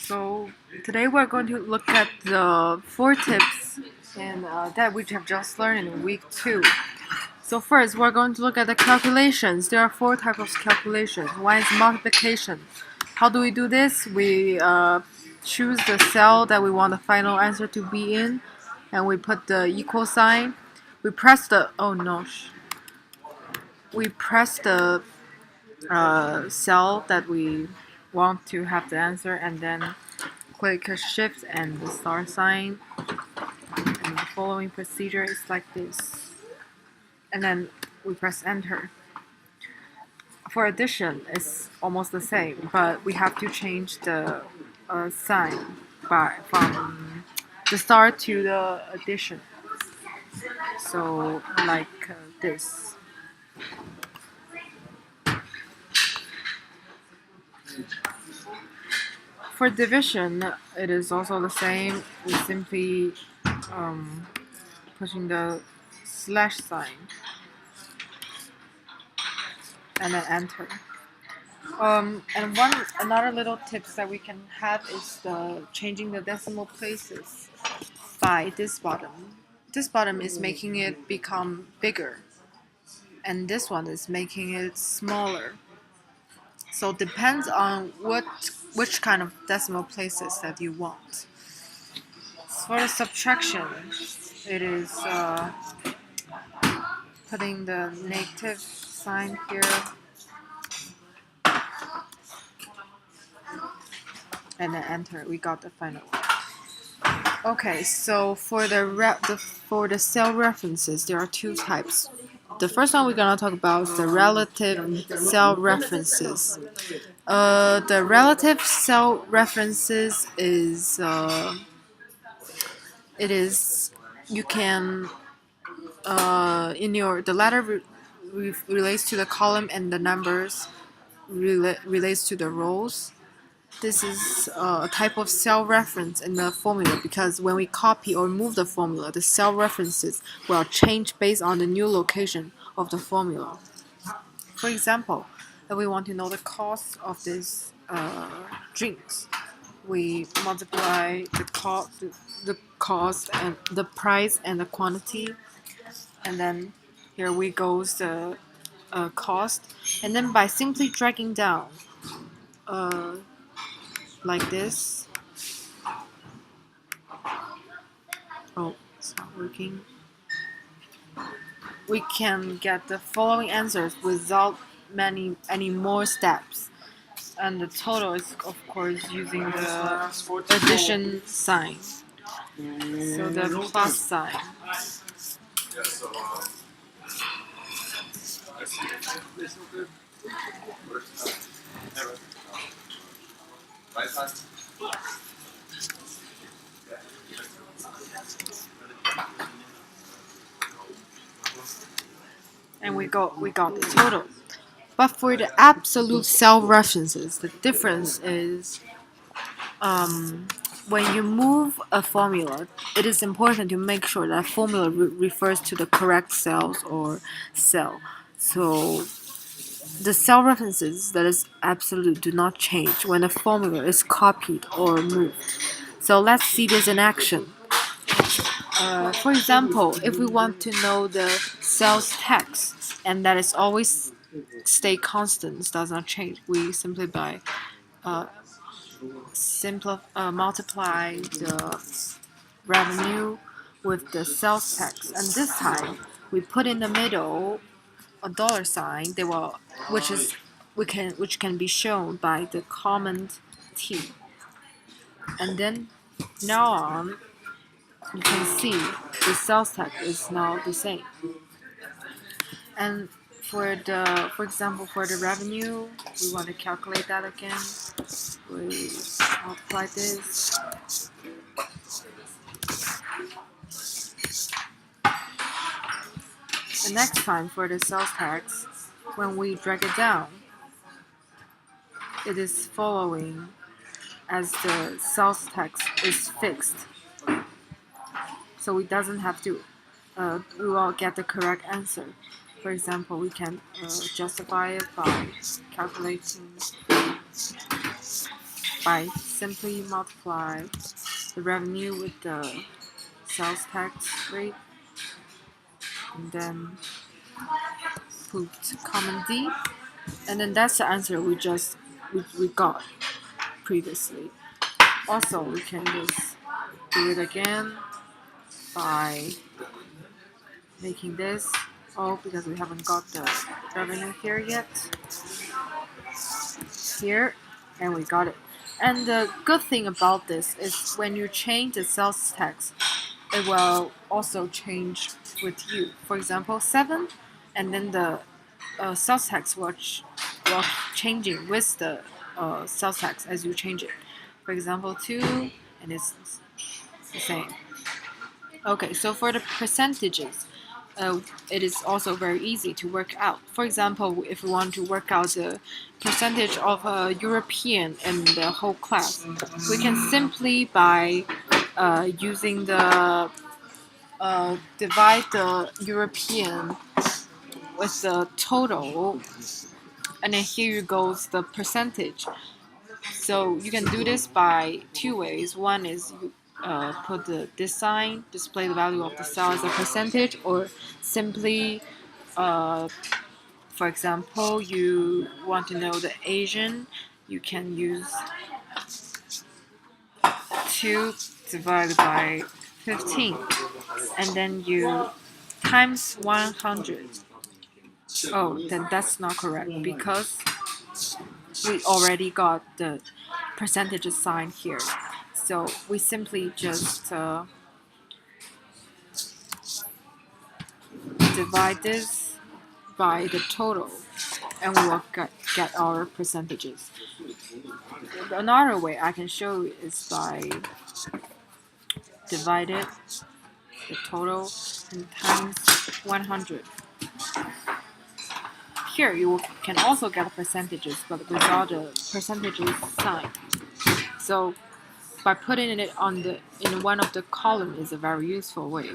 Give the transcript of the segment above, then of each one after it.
So today we're going to look at the 4 tips and that we have just learned in week 2. So first we're going to look at the calculations. There are 4 types of calculations. One is multiplication. How do we do this? We choose the cell that we want the final answer to be in, and we put the equal sign. We press the we press the cell that we want to have the answer, and then click a shift and the star sign, and the following procedure is like this, and then we press enter. For addition, it's almost the same, but we have to change the sign from the star to the addition, so like this. For division, it is also the same. We simply pushing the slash sign and then enter. And another little tips that we can have is the changing the decimal places by this bottom. This bottom is making it become bigger, and this one is making it smaller. So it depends on which kind of decimal places that you want. For the subtraction, it is putting the negative sign here and then enter. We got the final one. Okay, so for the cell references, there are 2 types. The first one we're gonna talk about is the relative cell references. The relative cell references is you can the letter relates to the column and the numbers relates to the rows. This is a type of cell reference in the formula because when we copy or move the formula, the cell references will change based on the new location of the formula. For example, if we want to know the cost of these drinks, we multiply the cost and the price and the quantity, and then here we goes the cost, and then by simply dragging down like this. Oh, it's not working. We can get the following answers without any more steps. And the total is, of course, using the addition sign. So the plus sign. And we got the total. But for the absolute cell references, the difference is when you move a formula, it is important to make sure that formula refers to the correct cells or cell. So the cell references that is absolute do not change when a formula is copied or moved. So let's see this in action. For example, if we want to know the cell's text and that is always stay constant, does not change, we simply by multiply the revenue with the sales tax, and this time we put in the middle a dollar sign. Which can be shown by the comment T, and then now on you can see the sales tax is now the same. And for example, for the revenue, we want to calculate that again. We multiply this. The next time for the sales tax, when we drag it down, it is following as the sales tax is fixed. So it doesn't have to, we will get the correct answer. For example, we can justify it by calculating by simply multiply the revenue with the sales tax rate, and then put common D, and then that's the answer we got previously. Also, we can just do it again by making this. Oh, because we haven't got the revenue here yet. Here, and we got it. And the good thing about this is when you change the sales tax, it will also change with you. For example, 7, and then the sales tax will changing with the sales tax as you change it. For example, 2, and it's the same. Okay, so for the percentages, it is also very easy to work out. For example, if we want to work out the percentage of a European in the whole class, we can simply by using the divide the European with the total, and then here goes the percentage. So you can do this by 2 ways. One is you put this sign, display the value of the cell as a percentage, or simply, for example, you want to know the Asian, you can use 2 divided by 15, and then you times 100. Oh, then that's not correct because we already got the percentage sign here. So we simply just divide this by the total, and we will get our percentages. Another way I can show you is by divided the total and times 100. Here you can also get percentages, but without the percentages sign. So by putting it in one of the columns is a very useful way.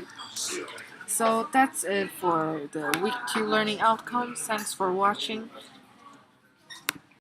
So that's it for the week 2 learning outcomes. Thanks for watching.